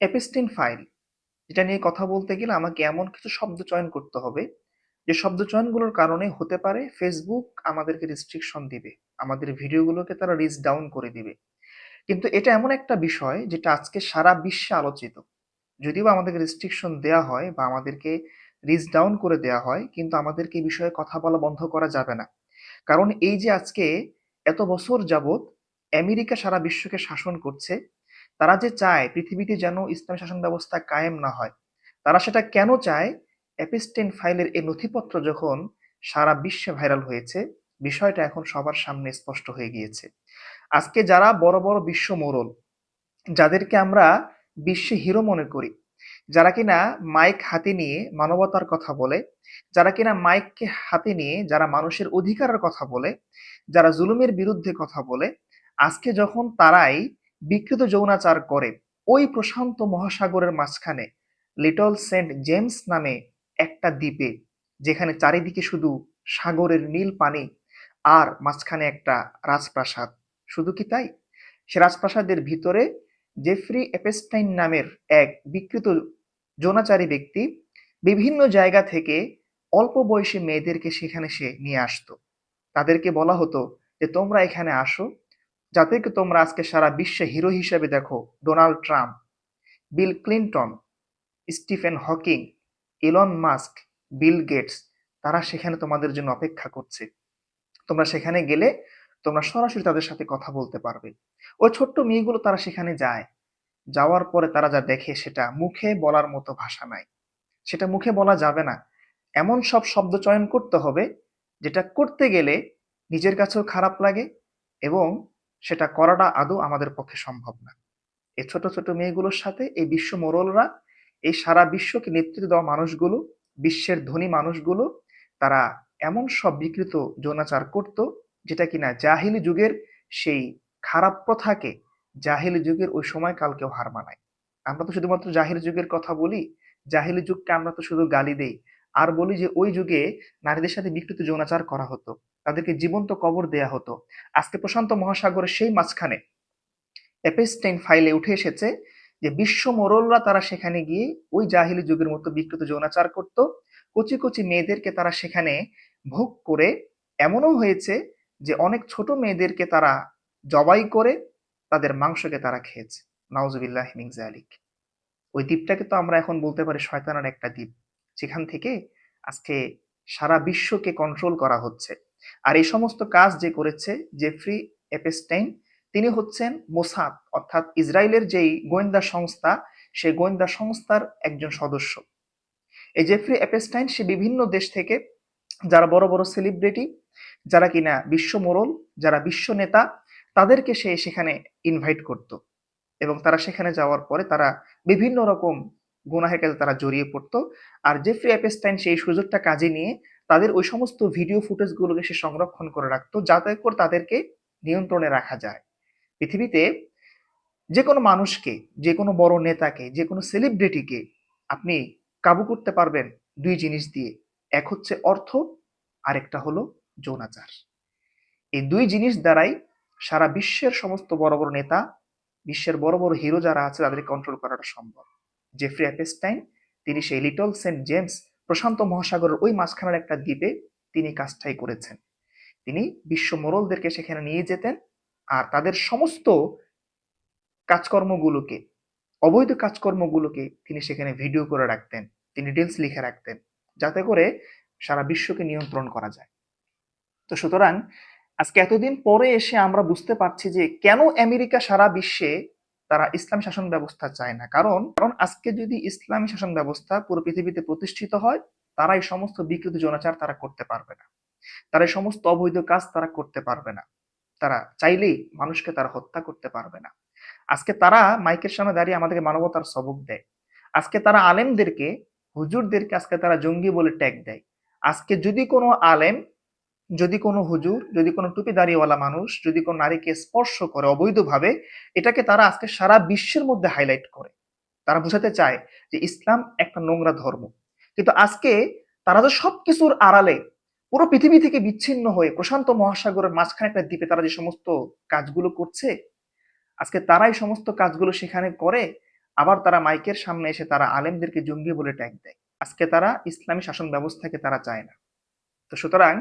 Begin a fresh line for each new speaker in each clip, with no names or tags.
Epstein file, যেটা নিয়ে কথা বলতে গেলে আমাকে এমন কিছু শব্দ চয়ন করতে হবে যে শব্দ চয়নগুলোর কারণে হতে পারে ফেসবুক আমাদেরকে রেস্ট্রিকশন দিবে, আমাদের ভিডিওগুলোকে তারা রিচ ডাউন করে দিবে। কিন্তু এটা এমন একটা বিষয় যেটা আজকে সারা বিশ্বে আলোচিত। যদিও আমাদেরকে রেস্ট্রিকশন দেয়া হয় বা আমাদেরকে রিচ ডাউন করে দেয়া হয়, কিন্তু আমাদেরকে এই বিষয়ে কথা বলা বন্ধ করা যাবে না। কারণ এই যে আজকে এত বছর যাবৎ আমেরিকা সারা বিশ্বকে শাসন করছে, তারা যে চায় পৃথিবীতে যেন ইসলামী শাসন ব্যবস্থা কায়েম না হয়, তারা সেটা কেন চায়? এপিস্টেন ফাইলের এই নথিপত্র যখন সারা বিশ্বে ভাইরাল হয়েছে, বিষয়টা এখন সবার সামনে স্পষ্ট হয়ে গিয়েছে। আজকে যারা বড় বড় বিশ্ব মোড়ল, যাদেরকে আমরা বিশ্বে হিরো মনে করি, যারা কিনা মাইক হাতে নিয়ে মানবতার কথা বলে, যারা কিনা মাইককে হাতে নিয়ে যারা মানুষের অধিকারের কথা বলে, যারা জুলুমের বিরুদ্ধে কথা বলে, আজকে যখন তারাই বিকৃত যৌনাচার করে ওই প্রশান্ত মহাসাগরের মাঝখানে লিটল সেন্ট জেমস নামে একটা দ্বীপে, যেখানে চারিদিকে শুধু সাগরের নীল পানি আর মাঝখানে একটা রাজপ্রাসাদ, শুধু কি তাই? সে রাজপ্রাসাদের ভিতরে জেফ্রি এপস্টাইন নামের এক বিকৃত যৌনাচারী ব্যক্তি বিভিন্ন জায়গা থেকে অল্প বয়সী মেয়েদেরকে সেখানে সে নিয়ে আসতো। তাদেরকে বলা হতো যে তোমরা এখানে আসো, যাতে কি তোমরা আজকে সারা বিশ্বে হিরো হিসেবে দেখো Donald Trump, Bill Clinton, Stephen Hawking, Elon Musk, Bill Gates, তারা সেখানে তোমাদের জন্য অপেক্ষা করছে। তোমরা সেখানে গেলে তোমরা সরাসরি তাদের সাথে কথা বলতে পারবে। ওই ছোট্ট মেয়েগুলো তারা সেখানে যায়। যাওয়ার পরে তারা যা দেখে সেটা মুখে বলার মতো ভাষা নাই। সেটা মুখে বলা যাবে না। এমন সব শব্দ চয়ন করতে হবে যেটা করতে গেলে নিজের কাছেও খারাপ লাগে, এবং সেটা করাটা আদৌ আমাদের পক্ষে সম্ভব না। এই ছোট ছোট মেয়েগুলোর সাথে এই বিশ্ব মোড়লরা, এই সারা বিশ্বকে নেতৃত্ব দেওয়া মানুষগুলো, বিশ্বের ধনী মানুষগুলো, তারা এমন সব বিকৃত যৌনাচার করত যেটা কিনা জাহিলি যুগের সেই খারাপ প্রথাকে, জাহিলি যুগের ওই সময়কালকেও হার মানায়। আমরা তো শুধুমাত্র জাহিলি যুগের কথা বলি, জাহিলি যুগকে আমরা তো শুধু গালি দেই আর বলি যে ওই যুগে নারীদের সাথে বিকৃত যৌনাচার করা হতো, তাদেরকে জীবন্ত কবর দেয়া হতো। আজকে প্রশান্ত মহাসাগরের সেই মাঝখানে এপস্টাইন ফাইলে উঠে এসেছে যে বিশ্ব মোড়লরা তারা সেখানে গিয়ে ওই জাহিলি যুগের মতো বিকৃত যৌনাচার করত। কচি কচি মেয়েদেরকে তারা সেখানে ভোগ করে, এমনও হয়েছে যে অনেক ছোট মেয়েদেরকে তারা জবাই করে তাদের মাংসকে তারা খেয়েছে। নাউজুবিল্লাহ মিন যালিক। ওই দ্বীপটাকে তো আমরা এখন বলতে পারি শয়তানের একটা দ্বীপ, যেখান থেকে আজকে সারা বিশ্বকে কন্ট্রোল করা হচ্ছে। আর এই সমস্ত কাজ যে করেছে জেফ্রি এপস্টাইন, তিনি হচ্ছেন মোসাদ, অর্থাৎ ইসরায়েলের যেই গোয়েন্দা সংস্থা, সেই গোয়েন্দা সংস্থার একজন সদস্য। এই জেফ্রি এপস্টাইন সে বিভিন্ন দেশ থেকে যারা বড় বড় সেলিব্রিটি, যারা কিনা বিশ্ব মোড়ল, যারা বিশ্ব নেতা, তাদেরকে সে সেখানে ইনভাইট করত, এবং তারা সেখানে যাওয়ার পরে তারা বিভিন্ন রকম গুনাহের কাজে তারা জড়িয়ে পড়তো। আর জেফ্রি অ্যাপস্টাইন সেই সুযোগটা কাজে নিয়ে তাদের ওই সমস্ত ভিডিও ফুটেজগুলোকে সে সংরক্ষণ করে রাখতো, যাতে করে তাদেরকে নিয়ন্ত্রণে রাখা যায়। পৃথিবীতে যে কোনো মানুষকে, যে কোনো বড় নেতাকে, যে কোনো সেলিব্রিটিকে আপনি কাবু করতে পারবেন দুই জিনিস দিয়ে। এক হচ্ছে অর্থ, আরেকটা হলো যৌনাচার। এই দুই জিনিস দ্বারাই সারা বিশ্বের সমস্ত বড় বড় নেতা, বিশ্বের বড় বড় হিরো যারা আছে তাদেরকে কন্ট্রোল করাটা সম্ভব। জেফ্রি অ্যাপস্টাইন, তিনি সেই লিটল সেন্ট জেমস প্রশান্ত মহাসাগরের ওই মাঝখানের একটা দ্বীপে তিনি কাজটাই করেছেন। তিনি বিশ্ব মোড়লদেরকে সেখানে নিয়ে যেতেন, আর তাদের সমস্ত কাজকর্মগুলোকে, অবৈধ কাজকর্মগুলোকে তিনি সেখানে ভিডিও করে রাখতেন, তিনি ডিটেলস লিখে রাখতেন, যাতে করে সারা বিশ্বকে নিয়ন্ত্রণ করা যায়। তো সুতরাং আজকে এতদিন পরে এসে আমরা বুঝতে পারছি যে কেন আমেরিকা সারা বিশ্বে তারা ইসলাম শাসন ব্যবস্থা চায় না। কারণ কারণ আজকে যদি ইসলামী শাসন ব্যবস্থা পুরো পৃথিবীতে প্রতিষ্ঠিত হয়, তারা এই সমস্ত বিকৃত যৌনাচার তারা করতে পারবে না, তারা এই সমস্ত অবৈধ কাজ তারা করতে পারবে না, তারা চাইলেই মানুষকে তারা হত্যা করতে পারবে না। আজকে তারা মাইকের সামনে দাঁড়িয়ে আমাদেরকে মানবতার সবক দেয়। আজকে তারা আলেমদেরকে, হুজুরদেরকে আজকে তারা জঙ্গি বলে ট্যাগ দেয়। আজকে যদি কোনো আলেম, যদি কোনো হুজুর, যদি কোনো টুপি দাড়িওয়ালা মানুষ যদি কোনো নারীকে স্পর্শ করে অবৈধভাবে, এটাকে তারা আজকে সারা বিশ্বের মধ্যে হাইলাইট করে। তারা বোঝাতে চায় যে ইসলাম একটা নোংরা ধর্ম। কিন্তু আজকে তারা তো সবকিছুর আড়ালে পুরো পৃথিবী থেকে বিচ্ছিন্ন হয়ে প্রশান্ত মহাসাগরের মাঝখানে একটা দ্বীপে তারা যে সমস্ত কাজগুলো করছে, আজকে তারাই সমস্ত কাজগুলো সেখানে করে। আবার তারা মাইকের সামনে এসে তারা আলেমদেরকে জঙ্গি বলে ট্যাগ দেয়। আজকে তারা ইসলামী শাসন ব্যবস্থাকে তারা চায় না। তো সুতরাং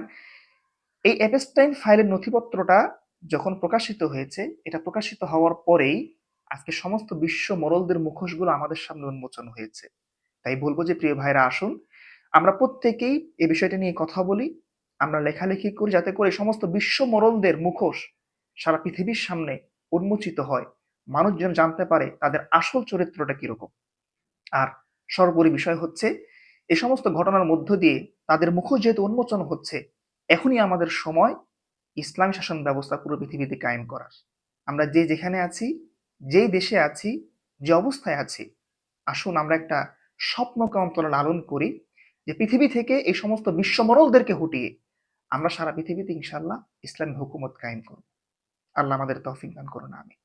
এই এপস্টাইন ফাইলের নথিপত্রটা যখন প্রকাশিত হয়েছে, এটা প্রকাশিত হওয়ার পরেই আজকে সমস্ত বিশ্ব মোড়লদের মুখোশগুলো আমাদের সামনে উন্মোচন হয়েছে। তাই বলবো যে প্রিয় ভাইরা, আসুন আমরা প্রত্যেকেই এই বিষয়টা নিয়ে কথা বলি, আমরা লেখালেখি করি, যাতে করে সমস্ত বিশ্ব মোড়লদের মুখোশ সারা পৃথিবীর সামনে উন্মোচিত হয়, মানুষ যেন জানতে পারে তাদের আসল চরিত্রটা কিরকম। আর সর্বোপরি বিষয় হচ্ছে, এই সমস্ত ঘটনার মধ্য দিয়ে তাদের মুখোশ যেহেতু উন্মোচন হচ্ছে, এখনই আমাদের সময় ইসলামী শাসন ব্যবস্থা পুরো পৃথিবীতে কায়েম করার। আমরা যে যেখানে আছি, যেই দেশে আছি, যে অবস্থায় আছি, আসুন আমরা একটা স্বপ্নকে অন্তরে লালন করি, যে পৃথিবী থেকে এই সমস্ত বিশ্বমরলদেরকে হটিয়ে আমরা সারা পৃথিবীতে ইনশাল্লাহ ইসলামী হুকুমত কায়েম করব। আল্লাহ আমাদের তৌফিক দান করুন, আমিন।